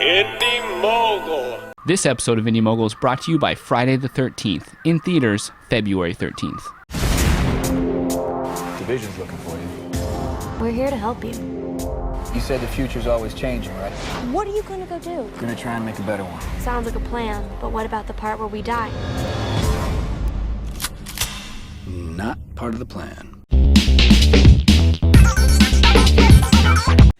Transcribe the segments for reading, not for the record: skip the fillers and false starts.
Indy Mogul. This episode of Indy Mogul is brought to you by Friday the 13th, in theaters February 13th. Division's looking for you. We're here to help you. You said the future's always changing, right? What are you gonna go do? Gonna try and make a better one. Sounds like a plan, but what about the part where we die? Not part of the plan.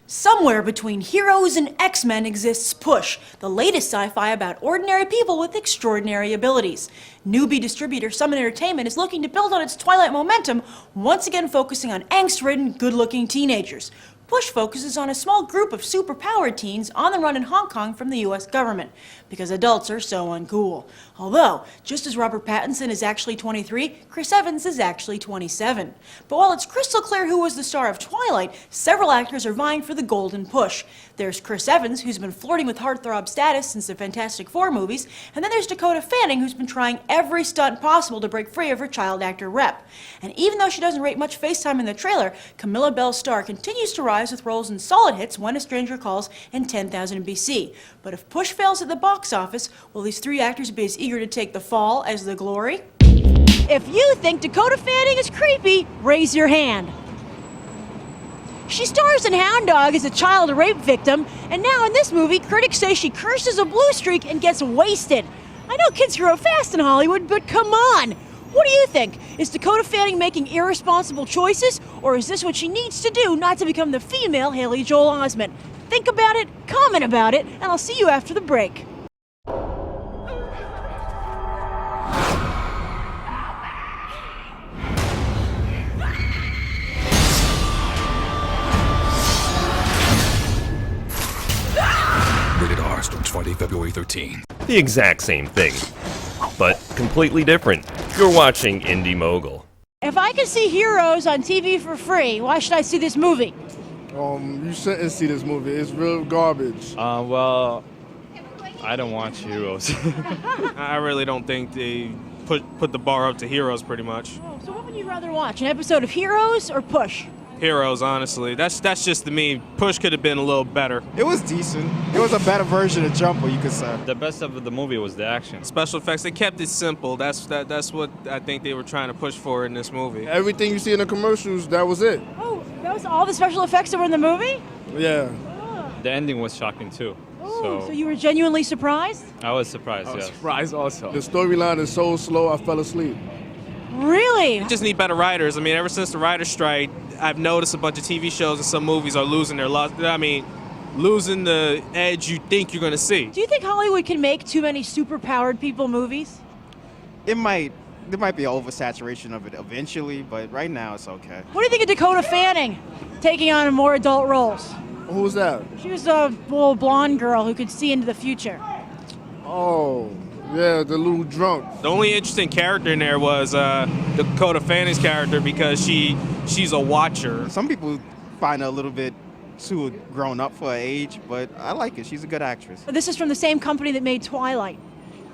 Somewhere between Heroes and X-Men exists Push, the latest sci-fi about ordinary people with extraordinary abilities. Newbie distributor Summit Entertainment is looking to build on its Twilight momentum, once again focusing on angst-ridden, good-looking teenagers. Push focuses on a small group of superpowered teens on the run in Hong Kong from the US government, because adults are so uncool. Although, just as Robert Pattinson is actually 23, Chris Evans is actually 27. But while it's crystal clear who was the star of Twilight, several actors are vying for the golden push. There's Chris Evans, who's been flirting with heartthrob status since the Fantastic Four movies, and then there's Dakota Fanning, who's been trying every stunt possible to break free of her child actor rep. And even though she doesn't rate much FaceTime in the trailer, Camilla Belle's star continues to rise with roles in solid hits When a Stranger Calls and 10,000 BC. But if Push fails at the box office, will these three actors be as eager to take the fall as the glory? If you think Dakota Fanning is creepy, raise your hand. She stars in Hound Dog as a child rape victim, and now in this movie, critics say she curses a blue streak and gets wasted. I know kids grow fast in Hollywood, but come on! What do you think? Is Dakota Fanning making irresponsible choices, or is this what she needs to do not to become the female Haley Joel Osment? Think about it, comment about it, and I'll see you after the break. Rated R starts Friday, February 13th. The exact same thing, but completely different. You're watching Indy Mogul. If I can see Heroes on TV for free, why should I see this movie? You shouldn't see this movie. It's real garbage. Well, I don't watch Heroes. I really don't think they put the bar up to Heroes pretty much. Oh, so what would you rather watch, an episode of Heroes or Push? Heroes, honestly. That's just to me. Push could have been a little better. It was decent. It was a better version of Jumper, you could say. The best of the movie was the action. Special effects, they kept it simple. That's what I think they were trying to push for in this movie. Everything you see in the commercials, that was it. Oh, that was all the special effects that were in the movie? Yeah. The ending was shocking too. Oh, so you were genuinely surprised? I was surprised, I was yes. surprised also. The storyline is so slow, I fell asleep. Really? You just need better writers. I mean, ever since the writer's strike, I've noticed a bunch of TV shows and some movies are losing losing the edge you think you're going to see. Do you think Hollywood can make too many superpowered people movies? There might be an oversaturation of it eventually, but right now it's okay. What do you think of Dakota Fanning taking on more adult roles? Who's that? She was a little blonde girl who could see into the future. Oh, yeah, the little drunk. The only interesting character in there was Dakota Fanning's character because she's a watcher. Some people find her a little bit too grown up for her age, but I like it. She's a good actress. This is from the same company that made Twilight.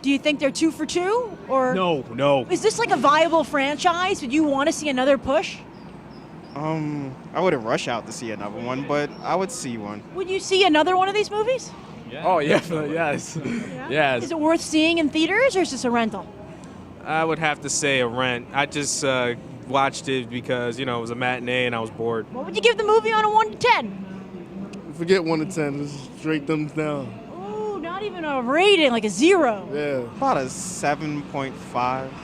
Do you think they're 2 for 2? Or No. is this like a viable franchise? Would you want to see another Push? I wouldn't rush out to see another one, but I would see one. Would you see another one of these movies? Yeah. Oh, yes. Yes. Is it worth seeing in theaters, or is this a rental? I would have to say a rent. I just watched it because, it was a matinee and I was bored. What would you give the movie on a 1 to 10? Forget 1 to 10, just straight thumbs down. Oh, not even a rating, like a 0. Yeah. About a 7.5.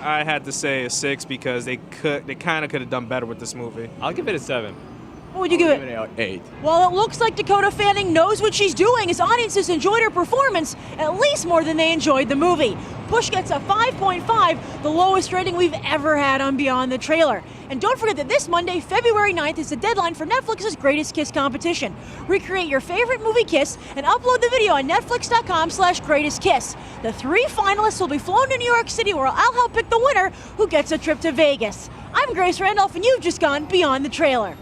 I had to say a 6 because they kind of could have done better with this movie. I'll give it a 7. What would you give it? An 8. Well, it looks like Dakota Fanning knows what she's doing, as audiences enjoyed her performance at least more than they enjoyed the movie. Push gets a 5.5, the lowest rating we've ever had on Beyond the Trailer. And don't forget that this Monday, February 9th, is the deadline for Netflix's Greatest Kiss competition. Recreate your favorite movie kiss and upload the video on netflix.com/greatestkiss. The 3 finalists will be flown to New York City, where I'll help pick the winner who gets a trip to Vegas. I'm Grace Randolph, and you've just gone Beyond the Trailer.